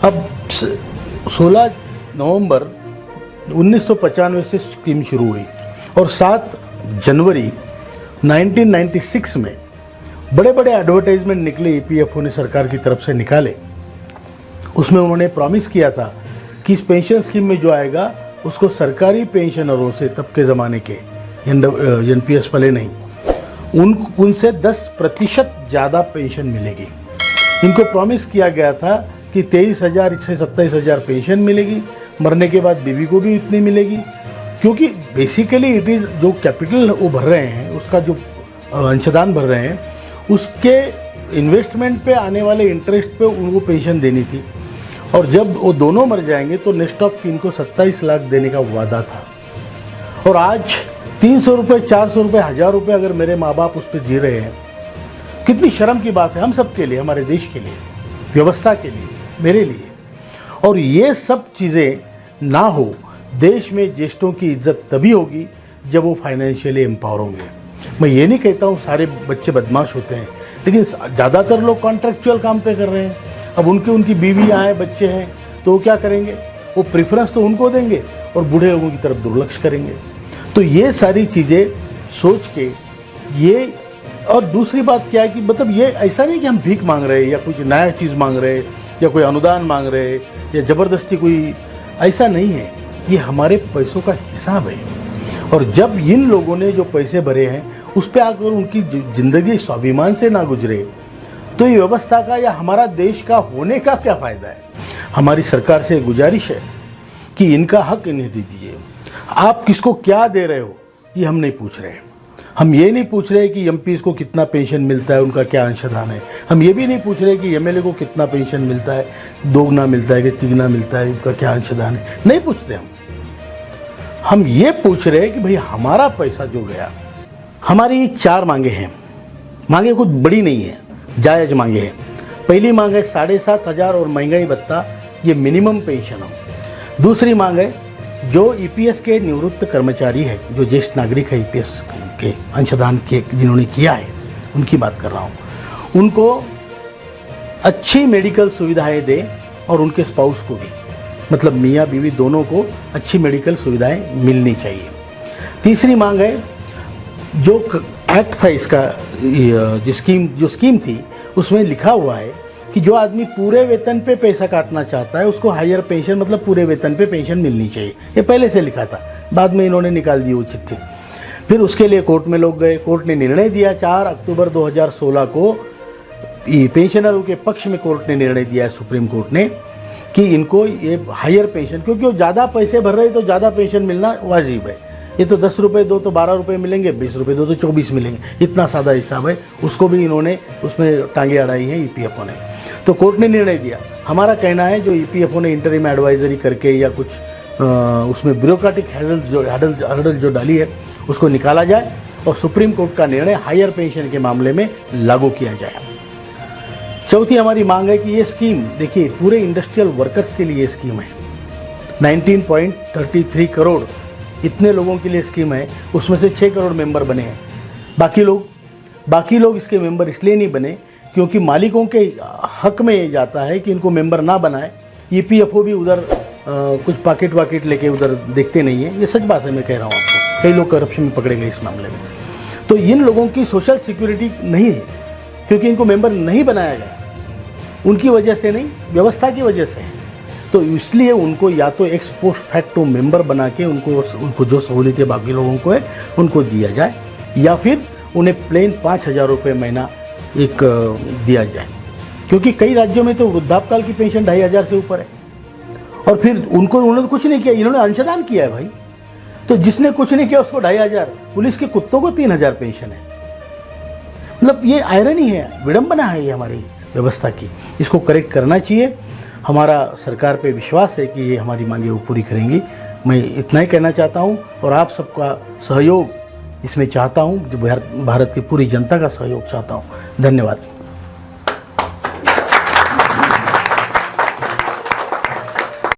अब 16 नवंबर 1995 से स्कीम शुरू हुई और 7 जनवरी 1996 में बड़े बड़े एडवर्टाइजमेंट निकले, ईपीएफओ ने सरकार की तरफ से निकाले। उसमें उन्होंने प्रॉमिस किया था कि इस पेंशन स्कीम में जो आएगा उसको सरकारी पेंशनरों से, तब के ज़माने के एनपीएस वाले नहीं, उनसे 10% ज़्यादा पेंशन मिलेगी। इनको प्रॉमिस किया गया था कि 23,000 से 27,000 पेंशन मिलेगी, मरने के बाद बीवी को भी इतनी मिलेगी, क्योंकि बेसिकली इट इज़ जो कैपिटल वो भर रहे हैं, उसका जो अंशदान भर रहे हैं, उसके इन्वेस्टमेंट पे आने वाले इंटरेस्ट पे उनको पेंशन देनी थी। और जब वो दोनों मर जाएंगे तो नेक्स्ट ऑफ कीन को 27 लाख देने का वादा था। और आज 300 रुपये, 400 रुपये, 1000 रुपये अगर मेरे माँ बाप उस पर जी रहे हैं, कितनी शर्म की बात है हम सब के लिए, हमारे देश के लिए, व्यवस्था के लिए, मेरे लिए। और ये सब चीज़ें ना हो, देश में ज्येष्ठों की इज्जत तभी होगी जब वो फाइनेंशियली एम्पावर होंगे। मैं ये नहीं कहता हूँ सारे बच्चे बदमाश होते हैं, लेकिन ज़्यादातर लोग कॉन्ट्रैक्चुअल काम पे कर रहे हैं। अब उनकी बीवियाँ हैं, बच्चे हैं, तो वो क्या करेंगे? वो प्रेफरेंस तो उनको देंगे और बूढ़े लोगों की तरफ दुर्लक्ष करेंगे। तो ये सारी चीज़ें सोच के ये, और दूसरी बात क्या है कि मतलब ये ऐसा नहीं कि हम भीख मांग रहे हैं या कुछ नया चीज़ मांग रहे हैं या कोई अनुदान मांग रहे हैं या ज़बरदस्ती कोई, ऐसा नहीं है। ये हमारे पैसों का हिसाब है। और जब इन लोगों ने जो पैसे भरे हैं उस पर आकर उनकी ज़िंदगी स्वाभिमान से ना गुजरे, तो ये व्यवस्था का या हमारा देश का होने का क्या फ़ायदा है? हमारी सरकार से गुजारिश है कि इनका हक इन्हें दे दीजिए। आप किसको क्या दे रहे हो ये हम नहीं पूछ रहे हैं। हम ये नहीं पूछ रहे कि एमपीज़ को कितना पेंशन मिलता है, उनका क्या अंशदान है। हम ये भी नहीं पूछ रहे कि एमएलए को कितना पेंशन मिलता है, 2 गुना मिलता है कि 3 गुना मिलता है, उनका क्या अंशदान है, नहीं पूछते हम ये पूछ रहे हैं कि भाई हमारा पैसा जो गया, हमारी 4 मांगे हैं। मांगे कुछ बड़ी नहीं है, जायज़ मांगे हैं। पहली मांग है 7,500 और महंगाई भत्ता, ये मिनिमम पेंशन हो। दूसरी मांग है जो ईपीएस के निवृत्त कर्मचारी है, जो ज्येष्ठ नागरिक है ईपीएस के अंशदान के जिन्होंने किया है, उनकी बात कर रहा हूँ, उनको अच्छी मेडिकल सुविधाएं दें और उनके स्पाउस को भी, मतलब मियाँ बीवी दोनों को अच्छी मेडिकल सुविधाएं मिलनी चाहिए। तीसरी मांग है जो एक्ट था इसका, जो स्कीम थी उसमें लिखा हुआ है कि जो आदमी पूरे वेतन पे पैसा काटना चाहता है उसको हायर पेंशन, मतलब पूरे वेतन पे पेंशन मिलनी चाहिए। ये पहले से लिखा था, बाद में इन्होंने निकाल दी वो चिट्ठी। फिर उसके लिए कोर्ट में लोग गए, कोर्ट ने निर्णय दिया 4 अक्टूबर 2016 को। पेंशनरों के पक्ष में कोर्ट ने निर्णय दिया है, सुप्रीम कोर्ट ने, कि इनको ये हायर पेंशन, क्योंकि वो ज़्यादा पैसे भर रहे हैं तो ज़्यादा पेंशन मिलना वाजिब है। ये तो 10 रुपये दो तो 12 रुपये मिलेंगे, 20 रुपये दो तो 24 मिलेंगे, इतना सादा हिसाब है। उसको भी इन्होंने उसमें टांगे अड़ाई है ईपीएफओ ने। तो कोर्ट ने निर्णय दिया। हमारा कहना है जो ईपीएफओ ने इंटरिम एडवाइजरी करके या कुछ उसमें ब्यूरोक्रेटिक हर्डल जो डाली है उसको निकाला जाए और सुप्रीम कोर्ट का निर्णय हायर पेंशन के मामले में लागू किया जाए। चौथी हमारी मांग है कि ये स्कीम, देखिए पूरे इंडस्ट्रियल वर्कर्स के लिए स्कीम है, 19.33 करोड़ इतने लोगों के लिए स्कीम है। उसमें से 6 करोड़ मेंबर बने हैं। बाकी लोग इसके मेंबर इसलिए नहीं बने क्योंकि मालिकों के हक में ये जाता है कि इनको मेंबर ना बनाए। ईपीएफओ भी उधर कुछ पाकेट वाकेट लेके उधर देखते नहीं है। ये सच बात है, मैं कह रहा हूँ आपको। कई लोग करप्शन में पकड़े गए इस मामले में। तो इन लोगों की सोशल सिक्योरिटी नहीं है क्योंकि इनको मेंबर नहीं बनाया गया, उनकी वजह से नहीं, व्यवस्था की वजह से है। तो इसलिए उनको या तो एक्स पोस्ट फैक्टो मेंबर बना के उनको जो सहूलियतें बाकी लोगों को है उनको दिया जाए, या फिर उन्हें प्लेन 5,000 रुपये महीना एक दिया जाए, क्योंकि कई राज्यों में तो वृद्धापकाल की पेंशन 2,500 से ऊपर है। और फिर उन्होंने कुछ नहीं किया, इन्होंने अंशदान किया है भाई। तो जिसने कुछ नहीं किया उसको 2,500, पुलिस के कुत्तों को 3,000 पेंशन है। मतलब ये आयरनी है, विडंबना है ये हमारी व्यवस्था की। इसको करेक्ट करना चाहिए। हमारा सरकार पे विश्वास है कि ये हमारी मांगे वो पूरी करेंगी। मैं इतना ही कहना चाहता हूँ और आप सबका सहयोग इसमें चाहता हूँ, जो भारत की पूरी जनता का सहयोग चाहता हूँ। धन्यवाद।